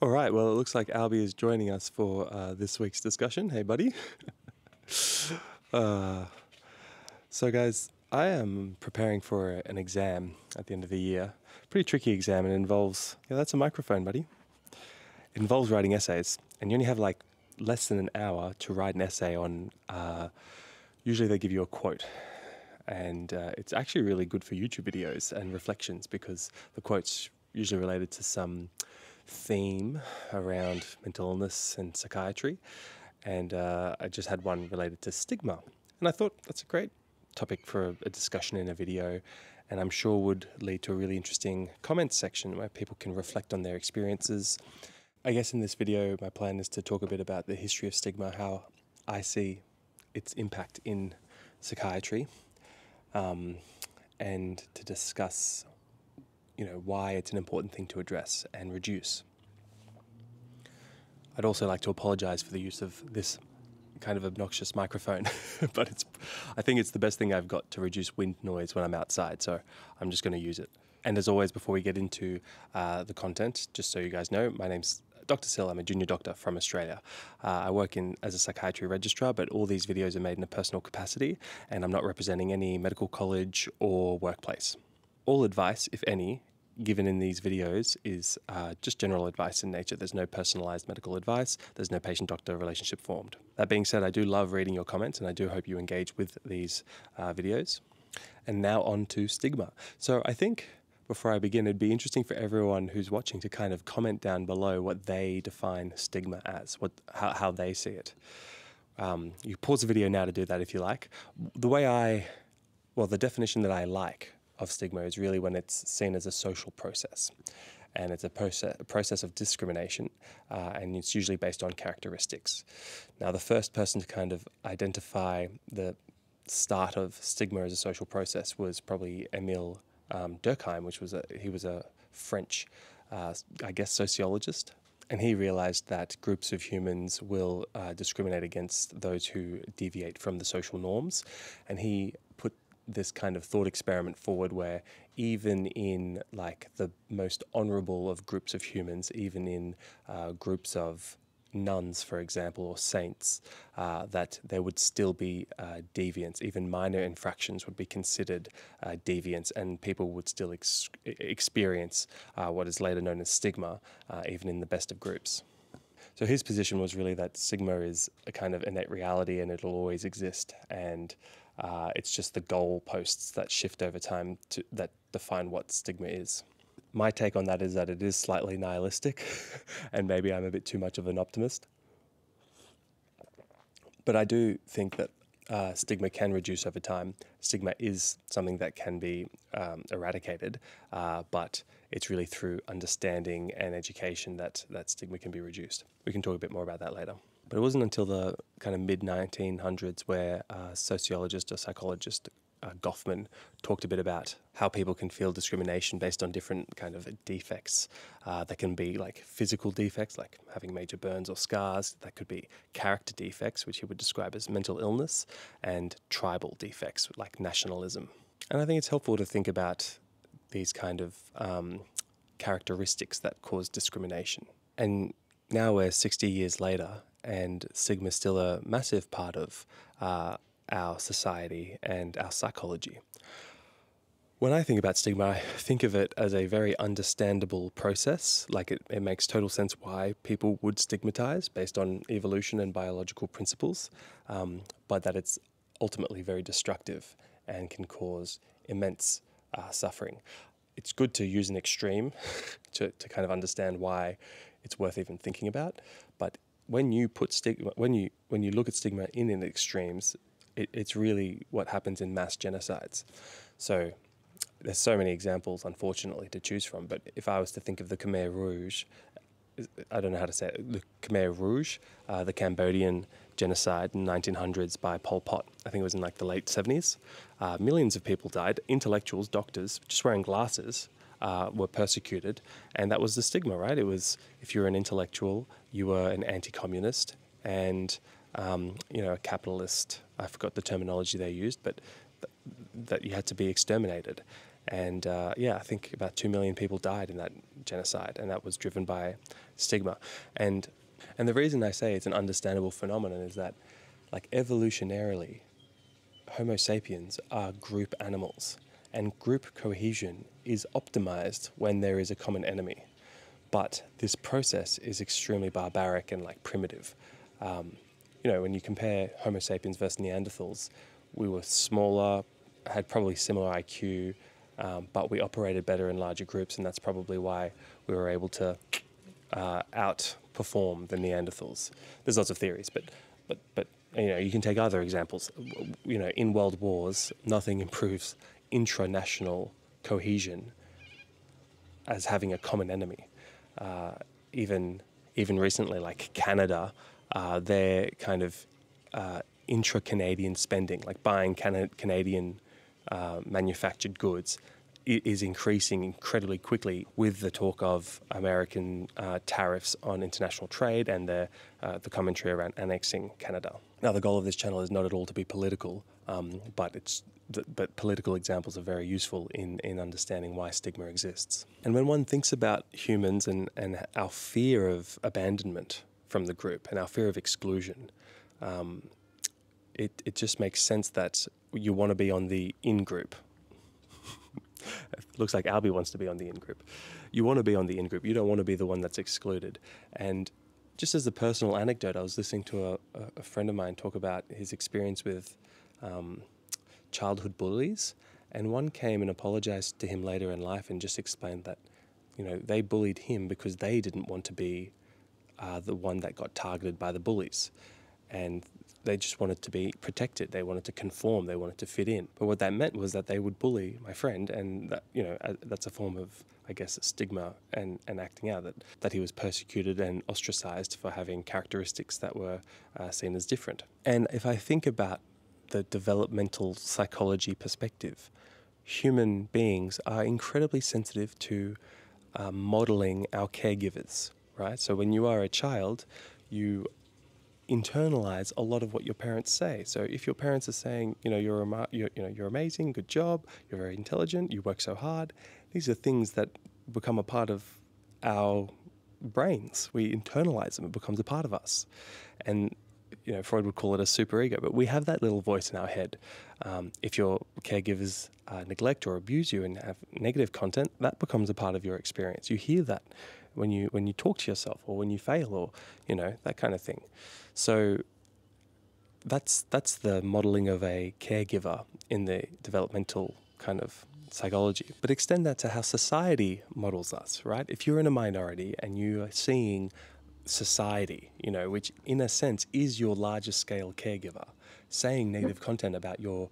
All right, well, it looks like Albie is joining us for this week's discussion. Hey, buddy. So, guys, I am preparing for an exam at the end of the year. Pretty tricky exam. It involves, yeah, that's a microphone, buddy. It involves writing essays, and you only have like less than an hour to write an essay on, usually they give you a quote. And it's actually really good for YouTube videos and reflections because the quote's usually related to some theme around mental illness and psychiatry. And I just had one related to stigma. And I thought that's a great topic for a discussion in a video, and I'm sure would lead to a really interesting comments section where people can reflect on their experiences. I guess in this video, my plan is to talk a bit about the history of stigma, how I see its impact in psychiatry, and to discuss, why it's an important thing to address and reduce. I'd also like to apologize for the use of this kind of obnoxious microphone, but I think it's the best thing I've got to reduce wind noise when I'm outside, so I'm just going to use it. And as always, before we get into the content, just so you guys know, my name's Dr. Sill. I'm a junior doctor from Australia. I work as a psychiatry registrar, but all these videos are made in a personal capacity, and I'm not representing any medical college or workplace. All advice, if any, given in these videos is just general advice in nature. There's no personalized medical advice. There's no patient-doctor relationship formed. That being said, I do love reading your comments, and I do hope you engage with these videos. And now on to stigma. So I think before I begin, it'd be interesting for everyone who's watching to kind of comment down below what they define stigma as, how they see it. You pause the video now to do that if you like. The definition that I like of stigma is really when it's seen as a social process, and it's a process of discrimination, and it's usually based on characteristics. Now, the first person to kind of identify the start of stigma as a social process was probably Emile Durkheim, he was a French, sociologist, and he realized that groups of humans will discriminate against those who deviate from the social norms, and he put this kind of thought experiment forward where even in like the most honorable of groups of humans, even in groups of nuns, for example, or saints, that there would still be deviance. Even minor infractions would be considered deviance, and people would still experience what is later known as stigma, even in the best of groups. So his position was really that stigma is a kind of innate reality and it'll always exist, and it's just the goalposts that shift over time that define what stigma is. My take on that is that it is slightly nihilistic, and maybe I'm a bit too much of an optimist. But I do think that stigma can reduce over time. Stigma is something that can be eradicated, but it's really through understanding and education that stigma can be reduced. We can talk a bit more about that later. But it wasn't until the kind of mid-1900s where sociologist or psychologist Goffman talked a bit about how people can feel discrimination based on different kind of defects. That can be like physical defects, like having major burns or scars. That could be character defects, which he would describe as mental illness, and tribal defects, like nationalism. And I think it's helpful to think about these kind of characteristics that cause discrimination. And now we're 60 years later, and stigma is still a massive part of our society and our psychology. When I think about stigma, I think of it as a very understandable process. Like it makes total sense why people would stigmatize based on evolution and biological principles, but that it's ultimately very destructive and can cause immense suffering. It's good to use an extreme to kind of understand why it's worth even thinking about, but when you put stigma, when you look at stigma in extremes, it's really what happens in mass genocides. So there's so many examples, unfortunately, to choose from. But if I was to think of the Khmer Rouge, I don't know how to say it, the Khmer Rouge, the Cambodian genocide in the 1900s by Pol Pot, I think it was in like the late 70s. Millions of people died, intellectuals, doctors, just wearing glasses, were persecuted, and that was the stigma, right? It was, if you were an intellectual, you were an anti-communist, and a capitalist. I forgot the terminology they used, but that you had to be exterminated. And yeah, I think about 2 million people died in that genocide, and that was driven by stigma. And the reason I say it's an understandable phenomenon is that, like, evolutionarily, Homo sapiens are group animals, and group cohesion is optimized when there is a common enemy. But this process is extremely barbaric and, like, primitive. When you compare Homo sapiens versus Neanderthals, we were smaller, had probably similar IQ, but we operated better in larger groups, and that's probably why we were able to outperform the Neanderthals. There's lots of theories, but you can take other examples. In world wars, nothing improves intranational cohesion as having a common enemy. Even recently, like Canada, their kind of intra-Canadian spending, like buying Canadian manufactured goods, is increasing incredibly quickly with the talk of American tariffs on international trade and the commentary around annexing Canada. Now, the goal of this channel is not at all to be political, but political examples are very useful in understanding why stigma exists. And when one thinks about humans and our fear of abandonment from the group and our fear of exclusion, it just makes sense that you want to be on the in-group. It looks like Albie wants to be on the in-group. You want to be on the in-group. You don't want to be the one that's excluded. And just as a personal anecdote, I was listening to a friend of mine talk about his experience with childhood bullies, and one came and apologized to him later in life and just explained that, they bullied him because they didn't want to be the one that got targeted by the bullies. And they just wanted to be protected. They wanted to conform. They wanted to fit in. But what that meant was that they would bully my friend, and that, that's a form of, I guess, stigma and acting out that he was persecuted and ostracized for having characteristics that were seen as different. And if I think about the developmental psychology perspective, human beings are incredibly sensitive to modeling our caregivers, right? So when you are a child, you internalize a lot of what your parents say. So if your parents are saying, you're amazing, good job, you're very intelligent, you work so hard, these are things that become a part of our brains. We internalize them. It becomes a part of us. And Freud would call it a superego, but we have that little voice in our head. If your caregivers neglect or abuse you and have negative content, that becomes a part of your experience. You hear that when you talk to yourself, or when you fail, or that kind of thing. So that's the modeling of a caregiver in the developmental kind of psychology. But extend that to how society models us, right? If you're in a minority and you are seeing society, which in a sense is your largest scale caregiver, saying negative content about your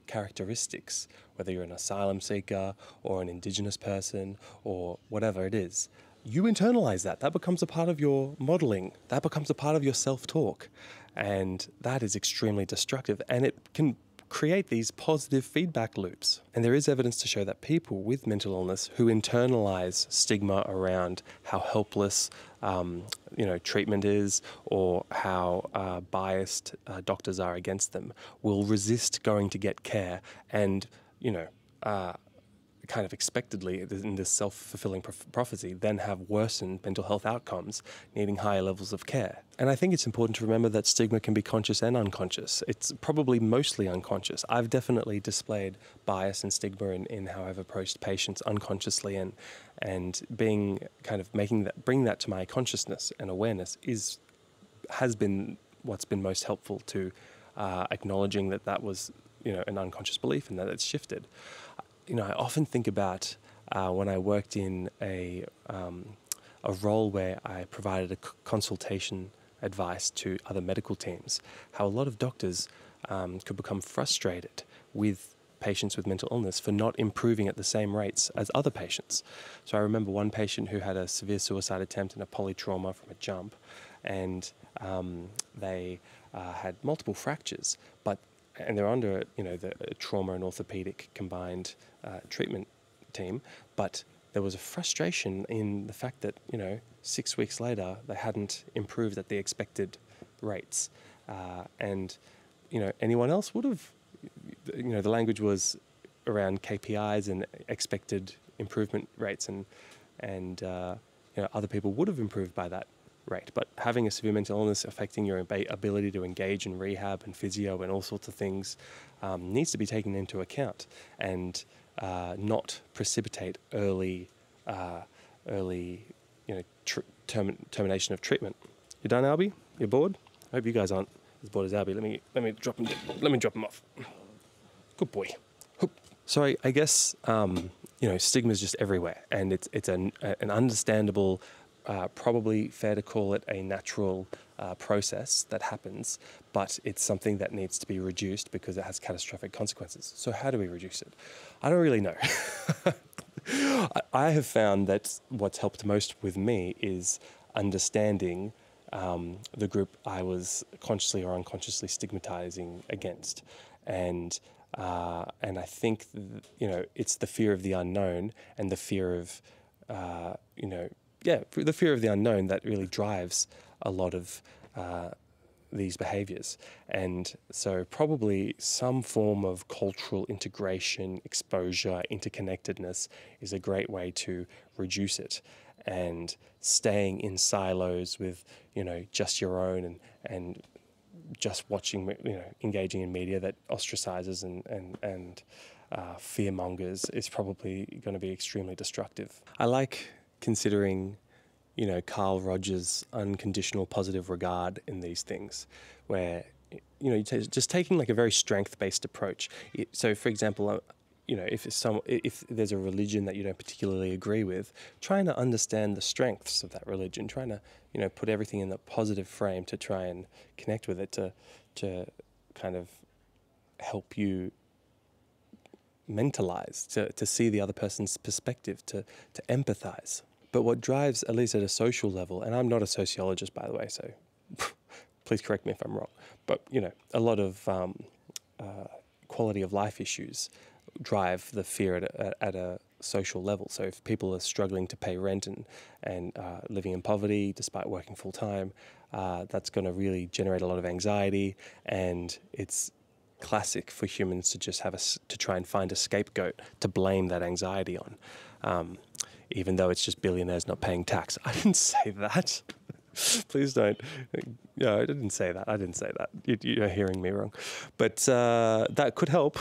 characteristics, whether you're an asylum seeker or an Indigenous person or whatever it is, you internalize that. That becomes a part of your modeling. That becomes a part of your self-talk. And that is extremely destructive. And it can create these positive feedback loops. And there is evidence to show that people with mental illness who internalize stigma around how helpless treatment is, or how biased doctors are against them, will resist going to get care, and kind of expectedly, in this self-fulfilling prophecy, then have worsened mental health outcomes, needing higher levels of care. And I think it's important to remember that stigma can be conscious and unconscious. It's probably mostly unconscious. I've definitely displayed bias and stigma in how I've approached patients unconsciously, and being kind of bring that to my consciousness and awareness has been what's been most helpful to acknowledging that was an unconscious belief, and that it's shifted. I often think about when I worked in a role where I provided a consultation advice to other medical teams, how a lot of doctors could become frustrated with patients with mental illness for not improving at the same rates as other patients. So I remember one patient who had a severe suicide attempt and a polytrauma from a jump, and they had multiple fractures, and they're under the trauma and orthopedic combined treatment team, but there was a frustration in the fact that 6 weeks later they hadn't improved at the expected rates, and anyone else would have. The language was around KPIs and expected improvement rates, and other people would have improved by that rate. But having a severe mental illness affecting your ability to engage in rehab and physio and all sorts of things needs to be taken into account, and not precipitate early termination of treatment. You done, Albie? You're bored? I hope you guys aren't as bored as Albie. Let me drop him off. Good boy. So I guess stigma is just everywhere, and it's an understandable, probably fair to call it a natural process that happens, but it's something that needs to be reduced because it has catastrophic consequences. So how do we reduce it? I don't really know. I have found that what's helped most with me is understanding the group I was consciously or unconsciously stigmatizing against, and I think it's the fear of the unknown and the fear of the fear of the unknown that really drives a lot of these behaviors. And so probably some form of cultural integration, exposure, interconnectedness is a great way to reduce it. And staying in silos with, just your own and just watching, engaging in media that ostracizes and fear mongers is probably going to be extremely destructive. I like considering Carl Rogers' unconditional positive regard in these things, where just taking like a very strength-based approach. So, for example, if there's a religion that you don't particularly agree with, trying to understand the strengths of that religion, trying to put everything in the positive frame to try and connect with it, to kind of help you mentalize, to see the other person's perspective, to empathize. But what drives, at least at a social level, and I'm not a sociologist, by the way, so please correct me if I'm wrong, but, a lot of quality of life issues drive the fear at a social level. So if people are struggling to pay rent and living in poverty despite working full time, that's going to really generate a lot of anxiety, and it's classic for humans to just to try and find a scapegoat to blame that anxiety on. Even though it's just billionaires not paying tax. I didn't say that. Please don't. No, I didn't say that. You're hearing me wrong. But that could help.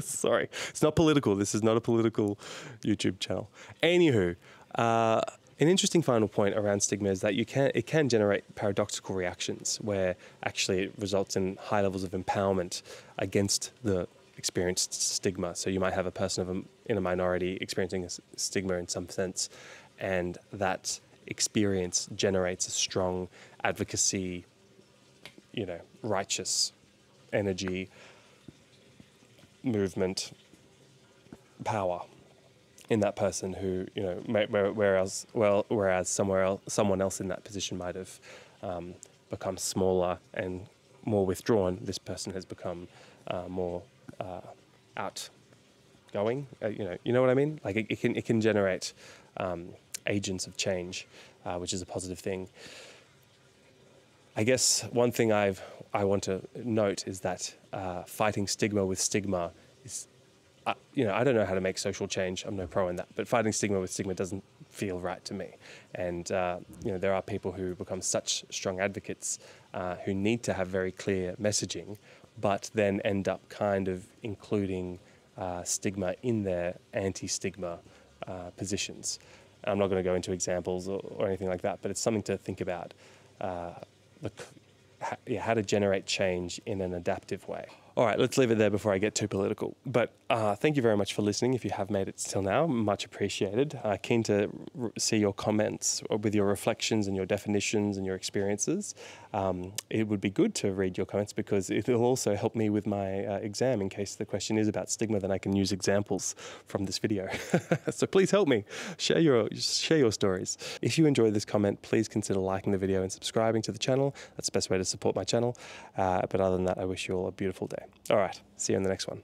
Sorry. It's not political. This is not a political YouTube channel. Anywho, an interesting final point around stigma is that it can generate paradoxical reactions where actually it results in high levels of empowerment against the experienced stigma. So you might have a person in a minority experiencing a stigma in some sense, and that experience generates a strong advocacy, righteous energy, movement, power in that person who, whereas someone else in that position might have become smaller and more withdrawn, this person has become more outgoing. You know what I mean? Like it can generate agents of change, which is a positive thing. I guess one thing I want to note is that fighting stigma with stigma is, I don't know how to make social change. I'm no pro in that, but fighting stigma with stigma doesn't feel right to me. And there are people who become such strong advocates who need to have very clear messaging, but then end up kind of including stigma in their anti-stigma positions. I'm not going to go into examples or anything like that, but it's something to think about, how to generate change in an adaptive way. All right, let's leave it there before I get too political. But thank you very much for listening. If you have made it till now, much appreciated. Keen to see your comments with your reflections and your definitions and your experiences. It would be good to read your comments because it will also help me with my exam. In case the question is about stigma, then I can use examples from this video. So please help me. Share your stories. If you enjoyed this comment, please consider liking the video and subscribing to the channel. That's the best way to support my channel. But other than that, I wish you all a beautiful day. All right, see you in the next one.